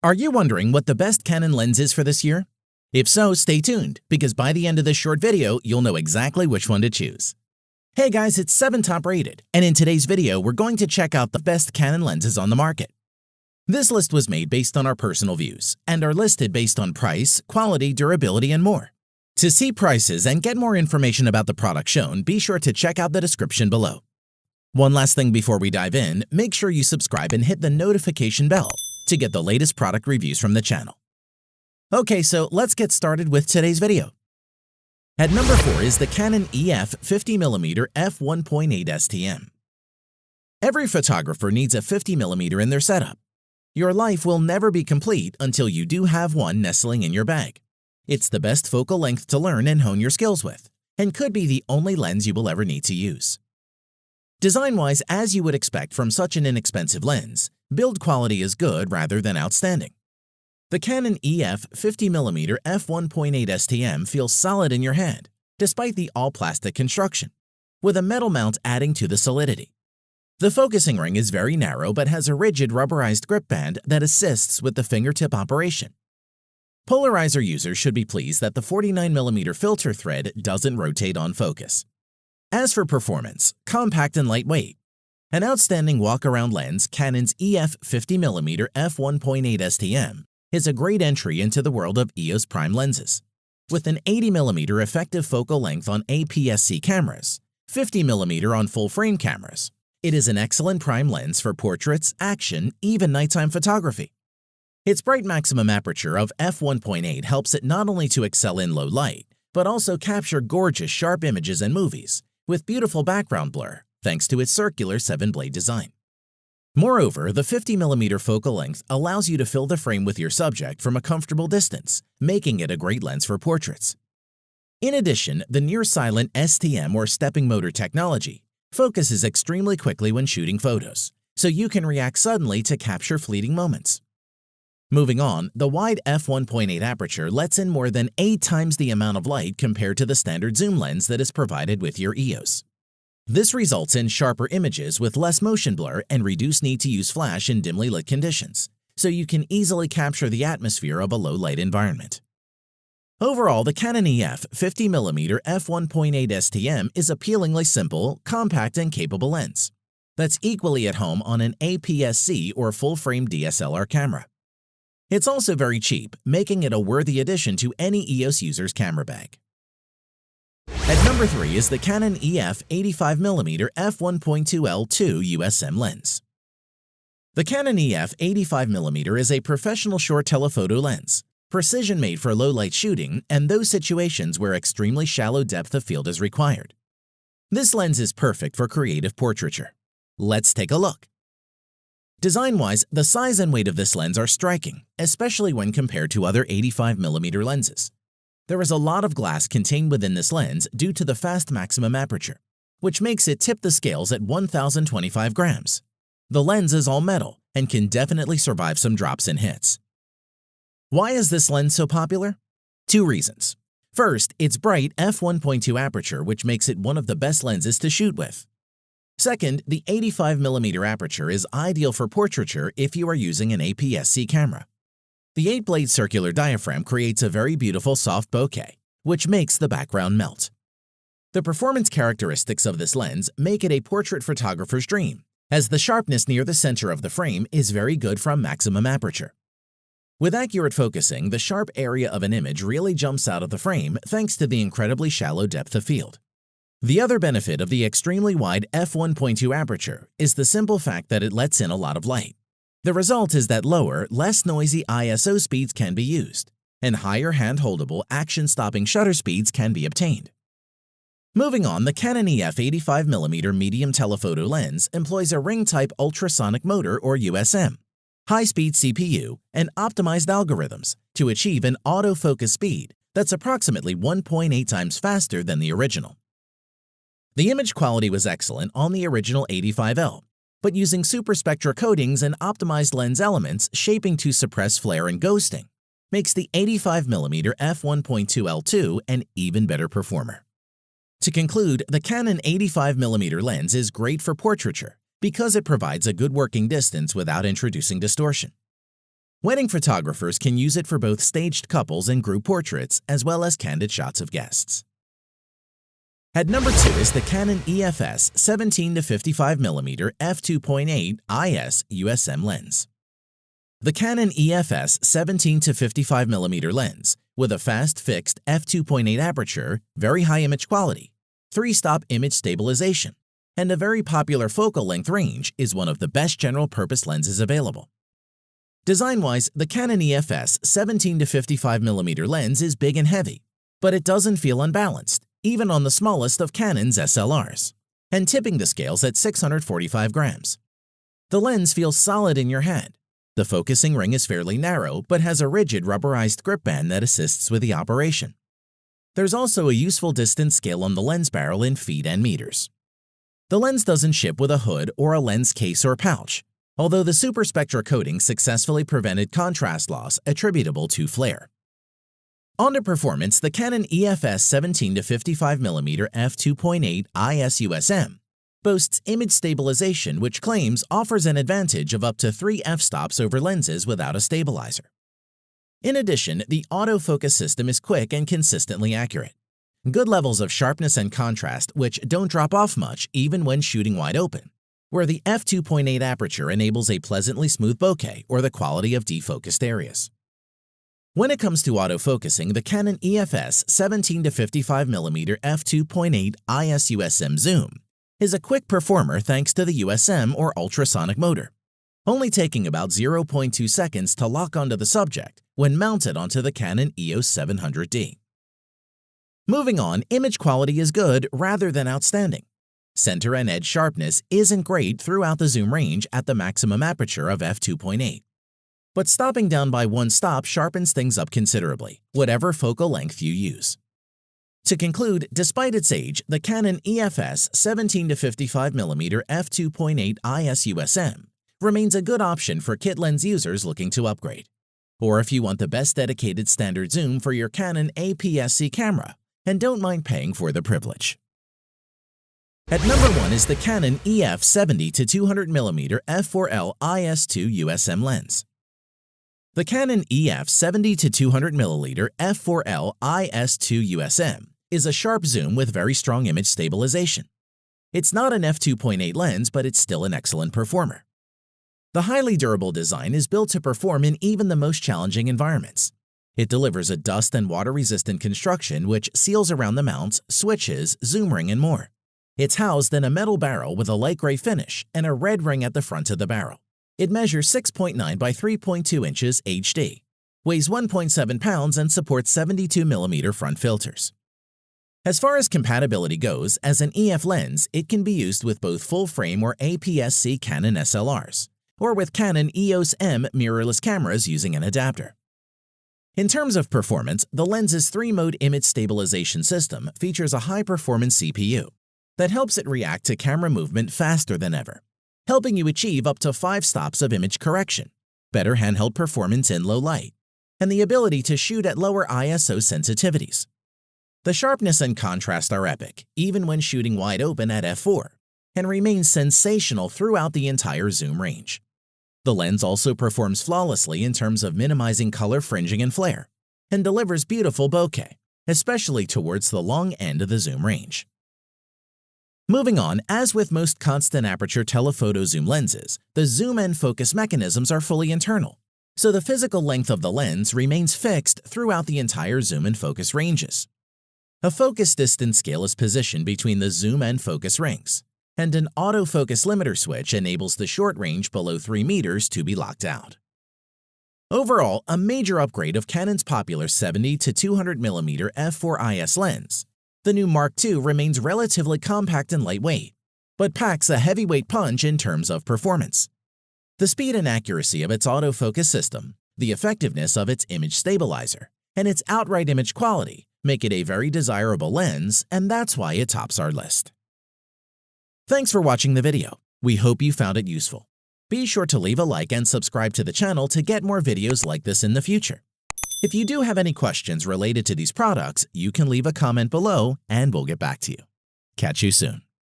Are you wondering what the best Canon lens is for this year? If so, stay tuned, because by the end of this short video, you'll know exactly which one to choose. Hey guys, it's 7 Top Rated, and in today's video, we're going to check out the best Canon lenses on the market. This list was made based on our personal views, and are listed based on price, quality, durability, and more. To see prices and get more information about the product shown, be sure to check out the description below. One last thing before we dive in, make sure you subscribe and hit the notification bell to get the latest product reviews from the channel. Okay, so let's get started with today's video. At number 4 is the Canon EF 50mm f1.8 STM. Every photographer needs a 50mm in their setup. Your life will never be complete until you do have one nestling in your bag. It's the best focal length to learn and hone your skills with, and could be the only lens you will ever need to use. Design-wise, as you would expect from such an inexpensive lens, build quality is good rather than outstanding. The Canon EF 50mm f1.8 STM feels solid in your hand, despite the all-plastic construction, with a metal mount adding to the solidity. The focusing ring is very narrow but has a rigid rubberized grip band that assists with the fingertip operation. Polarizer users should be pleased that the 49mm filter thread doesn't rotate on focus. As for performance, compact and lightweight. An outstanding walk-around lens, Canon's EF 50mm f1.8 STM is a great entry into the world of EOS prime lenses. With an 80mm effective focal length on APS-C cameras, 50mm on full-frame cameras, it is an excellent prime lens for portraits, action, even nighttime photography. Its bright maximum aperture of f1.8 helps it not only to excel in low light, but also capture gorgeous sharp images and movies with beautiful background blur thanks to its circular 7-blade design. Moreover, the 50mm focal length allows you to fill the frame with your subject from a comfortable distance, making it a great lens for portraits. In addition, the near-silent STM or stepping motor technology focuses extremely quickly when shooting photos, so you can react suddenly to capture fleeting moments. Moving on, the wide f1.8 aperture lets in more than 8 times the amount of light compared to the standard zoom lens that is provided with your EOS. This results in sharper images with less motion blur and reduced need to use flash in dimly lit conditions, so you can easily capture the atmosphere of a low-light environment. Overall, the Canon EF 50mm f1.8 STM is appealingly simple, compact, and capable lens that's equally at home on an APS-C or full-frame DSLR camera. It's also very cheap, making it a worthy addition to any EOS user's camera bag. At number 3 is the Canon EF 85mm f1.2L II USM Lens. The Canon EF 85mm is a professional short telephoto lens, precision-made for low-light shooting and those situations where extremely shallow depth of field is required. This lens is perfect for creative portraiture. Let's take a look. Design-wise, the size and weight of this lens are striking, especially when compared to other 85mm lenses. There is a lot of glass contained within this lens due to the fast maximum aperture, which makes it tip the scales at 1,025 grams. The lens is all metal and can definitely survive some drops and hits. Why is this lens so popular? 2 reasons. First, its bright f1.2 aperture, which makes it one of the best lenses to shoot with. Second, the 85mm aperture is ideal for portraiture if you are using an APS-C camera. The 8-blade circular diaphragm creates a very beautiful soft bokeh, which makes the background melt. The performance characteristics of this lens make it a portrait photographer's dream, as the sharpness near the center of the frame is very good from maximum aperture. With accurate focusing, the sharp area of an image really jumps out of the frame thanks to the incredibly shallow depth of field. The other benefit of the extremely wide f1.2 aperture is the simple fact that it lets in a lot of light. The result is that lower, less noisy ISO speeds can be used, and higher hand-holdable, action-stopping shutter speeds can be obtained. Moving on, the Canon EF 85mm medium telephoto lens employs a ring-type ultrasonic motor or USM, high-speed CPU, and optimized algorithms to achieve an autofocus speed that's approximately 1.8 times faster than the original. The image quality was excellent on the original 85L, but using superspectra coatings and optimized lens elements shaping to suppress flare and ghosting makes the 85mm f1.2L2 an even better performer. To conclude, the Canon 85mm lens is great for portraiture because it provides a good working distance without introducing distortion. Wedding photographers can use it for both staged couples and group portraits, as well as candid shots of guests. At number 2 is the Canon EFS 17-55mm f2.8 IS USM Lens. The Canon EFS 17-55mm lens, with a fast fixed f2.8 aperture, very high image quality, 3-stop image stabilization, and a very popular focal length range, is one of the best general-purpose lenses available. Design-wise, the Canon EFS 17-55mm lens is big and heavy, but it doesn't feel unbalanced, even on the smallest of Canon's SLRs, and tipping the scales at 645 grams. The lens feels solid in your hand. The focusing ring is fairly narrow, but has a rigid rubberized grip band that assists with the operation. There's also a useful distance scale on the lens barrel in feet and meters. The lens doesn't ship with a hood or a lens case or pouch, although the superspectra coating successfully prevented contrast loss attributable to flare. On to performance, the Canon EFS 17-55mm f2.8 IS USM boasts image stabilization, which claims offers an advantage of up to 3 f-stops over lenses without a stabilizer. In addition, the autofocus system is quick and consistently accurate. Good levels of sharpness and contrast, which don't drop off much even when shooting wide open, where the f2.8 aperture enables a pleasantly smooth bokeh or the quality of defocused areas. When it comes to autofocusing, the Canon EFS 17-55mm f2.8 IS USM zoom is a quick performer thanks to the USM or ultrasonic motor, only taking about 0.2 seconds to lock onto the subject when mounted onto the Canon EOS 700D. Moving on, image quality is good rather than outstanding. Center and edge sharpness isn't great throughout the zoom range at the maximum aperture of f2.8. But stopping down by 1 stop sharpens things up considerably, whatever focal length you use. To conclude, despite its age, the Canon EFS 17-55mm f2.8 IS USM remains a good option for kit lens users looking to upgrade. Or if you want the best dedicated standard zoom for your Canon APS-C camera and don't mind paying for the privilege. At number 1 is the Canon EF 70-200mm f4L IS USM Lens. The Canon EF 70-200mm f4L IS USM is a sharp zoom with very strong image stabilization. It's not an f2.8 lens, but it's still an excellent performer. The highly durable design is built to perform in even the most challenging environments. It delivers a dust and water-resistant construction which seals around the mounts, switches, zoom ring, and more. It's housed in a metal barrel with a light gray finish and a red ring at the front of the barrel. It measures 6.9 by 3.2 inches HD, weighs 1.7 pounds, and supports 72mm front filters. As far as compatibility goes, as an EF lens, it can be used with both full-frame or APS-C Canon SLRs, or with Canon EOS M mirrorless cameras using an adapter. In terms of performance, the lens's 3-mode image stabilization system features a high-performance CPU that helps it react to camera movement faster than ever, helping you achieve up to 5 stops of image correction, better handheld performance in low light, and the ability to shoot at lower ISO sensitivities. The sharpness and contrast are epic, even when shooting wide open at f4, and remains sensational throughout the entire zoom range. The lens also performs flawlessly in terms of minimizing color fringing and flare, and delivers beautiful bokeh, especially towards the long end of the zoom range. Moving on, as with most constant aperture telephoto zoom lenses, the zoom and focus mechanisms are fully internal, so the physical length of the lens remains fixed throughout the entire zoom and focus ranges. A focus distance scale is positioned between the zoom and focus rings, and an autofocus limiter switch enables the short range below 3 meters to be locked out. Overall, a major upgrade of Canon's popular 70-200mm f4IS lens, the new Mark II remains relatively compact and lightweight, but packs a heavyweight punch in terms of performance. The speed and accuracy of its autofocus system, the effectiveness of its image stabilizer, and its outright image quality make it a very desirable lens, and that's why it tops our list. Thanks for watching the video. We hope you found it useful. Be sure to leave a like and subscribe to the channel to get more videos like this in the future. If you do have any questions related to these products, you can leave a comment below and we'll get back to you. Catch you soon.